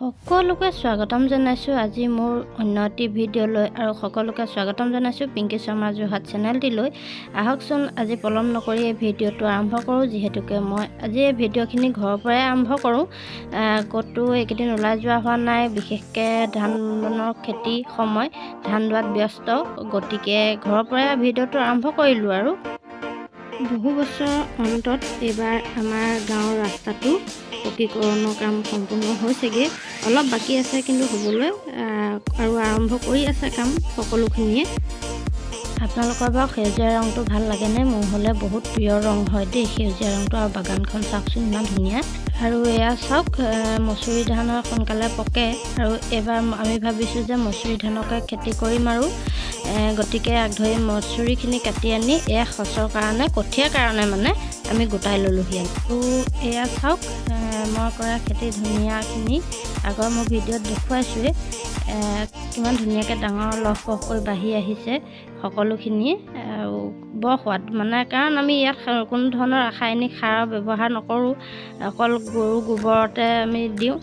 সকলোকে স্বাগতম জনাইছোঁ আজি মোৰ অন্য এটি ভিডিঅ'লৈ আৰু সকলোকে স্বাগতম জনাইছোঁ পিংকি শৰ্মা যোৰহাট চেনেলটিলৈ। আহকচোন আজি পলম নকৰি এই ভিডিঅ'টো আৰম্ভ কৰোঁ, যিহেতুকে মই আজি এই ভিডিঅ'খিনি ঘৰৰ পৰাই আৰম্ভ কৰোঁ। ক'তো এইকেইদিন ওলাই যোৱা হোৱা নাই, বিশেষকৈ ধান বনৰ খেতি সময়, ধান দোৱাত ব্যস্ত, গতিকে ঘৰৰ পৰাই ভিডিঅ'টো আৰম্ভ কৰিলোঁ। আৰু বহু বছৰৰ অন্তত এইবাৰ আমাৰ গাঁৱৰ ৰাস্তাটো পকীকৰণৰ কাম সম্পূৰ্ণ হৈছেগৈ, অলপ বাকী আছে কিন্তু হ'বলৈ, আৰু আৰম্ভ কৰি আছে কাম সকলোখিনিয়ে। আপোনালোকৰ বাৰু সেউজীয়া ৰংটো ভাল লাগেনে? মোৰ হ'লে বহুত প্ৰিয় ৰং হয় দেই সেউজীয়া ৰংটো। আৰু বাগানখন চাওকচোন ইমান ধুনীয়া। আৰু এয়া চাওক, মচুৰি ধানৰ সোনকালে পকে, আৰু এইবাৰ আমি ভাবিছোঁ যে মচুৰি ধানকে খেতি কৰিম। আৰু গতিকে আগ ধৰি মচুৰিখিনি কাটি আনি এয়া সঁচৰ কাৰণে, কঠীয়াৰ কাৰণে মানে আমি গোটাই ল'লোহি। আৰু এয়া চাওক, মই কৰা খেতি ধুনীয়াখিনি আগৰ মোৰ ভিডিঅ'ত দেখুৱাইছোঁৱেই, কিমান ধুনীয়াকৈ ডাঙৰ লহপহকৈ বাঢ়ি আহিছে সকলোখিনিয়ে। আৰু বৰ সোৱাদ মানে, কাৰণ আমি ইয়াত কোনো ধৰণৰ ৰাসায়নিক সাৰৰ ব্যৱহাৰ নকৰোঁ, অকল গৰু গোবৰতে আমি দিওঁ,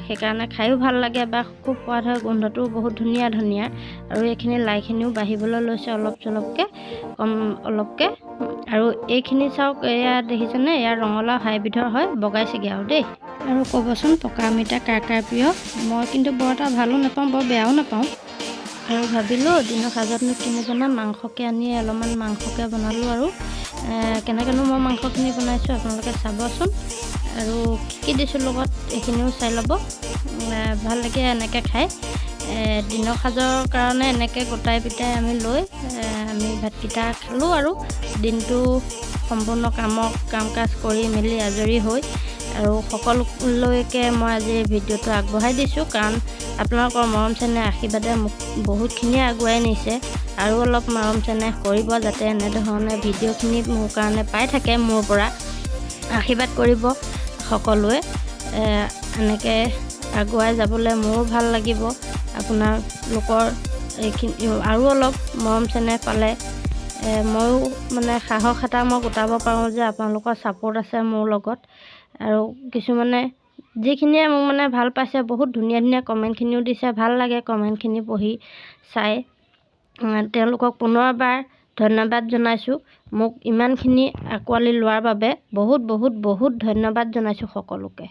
সেইকাৰণে খায়ো ভাল লাগে বা খুব সোৱাদ হয়, গোন্ধটোও বহুত ধুনীয়া। আৰু এইখিনি লাইখিনিও বাঢ়িবলৈ লৈছে অলপ চলপকৈ, অলপকৈ। আৰু এইখিনি চাওক, এয়া দেখিছেনে, এয়া ৰঙালাও হাইব্ৰিডৰ হয়, বগাইছেগৈ আৰু দেই। আৰু ক'বচোন পকা অমিতা কাৰ কাৰ প্ৰিয়? মই কিন্তু বৰ এটা ভালো নাপাওঁ, বৰ বেয়াও নাপাওঁ। আৰু ভাবিলোঁ দিনৰ সাজতনো কিনি বনাম, মাংসকে আনি অলপমান মাংসকে বনালোঁ। আৰু কেনেকৈনো মই মাংসখিনি বনাইছোঁ আপোনালোকে চাবচোন, আৰু কি দিছোঁ লগত এইখিনিও চাই ল'ব। ভাল লাগে এনেকৈ খাই। দিনৰ সাজৰ কাৰণে এনেকৈ গোটাই পিটাই আমি লৈ আমি ভাতকেইটা খালোঁ। আৰু দিনটো সম্পূৰ্ণ কাম কাজ কৰি মেলি আজৰি হৈ, আৰু সকলোলৈকে মই আজি এই ভিডিঅ'টো আগবঢ়াই দিছোঁ, কাৰণ আপোনালোকৰ মৰম চেনেহ আশীৰ্বাদে মোক বহুতখিনিয়ে আগুৱাই নিছে। আৰু অলপ মৰম চেনেহ কৰিব, যাতে এনেধৰণে ভিডিঅ'খিনি মোৰ কাৰণে পাই থাকে, মোৰ পৰা আশীৰ্বাদ কৰিব সকলোৱে। এনেকৈ আগুৱাই যাবলৈ মোৰো ভাল লাগিব। আপোনালোকৰ এইখিনি আৰু অলপ মৰম চেনেহ পালে ময়ো মানে সাহস এটা মই গোটাব পাৰোঁ যে আপোনালোকৰ ছাপোৰ্ট আছে মোৰ লগত। আৰু কিছুমানে যিখিনিয়ে মোক মানে ভাল পাইছে, বহুত ধুনীয়া ধুনীয়া কমেণ্টখিনিও দিছে, ভাল লাগে কমেণ্টখিনি পঢ়ি চাই। তেওঁলোকক পুনৰবাৰ ধন্যবাদ জনাইছোঁ, মোক ইমানখিনি আঁকোৱালি লোৱাৰ বাবে বহুত বহুত বহুত ধন্যবাদ জনাইছোঁ সকলোকে।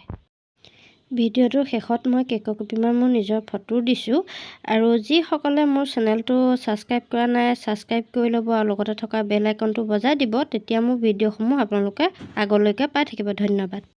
ভিডিঅ'টোৰ শেষত মই কেইকপিমান মোৰ নিজৰ ফটো দিছোঁ। আৰু যিসকলে মোৰ চেনেলটো ছাবস্ক্ৰাইব কৰা নাই, ছাবস্ক্ৰাইব কৰি ল'ব, আৰু লগতে থকা বেল আইকনটো বজাই দিব, তেতিয়া মোৰ ভিডিঅ'সমূহ আপোনালোকে আগলৈকে পাই থাকিব। ধন্যবাদ।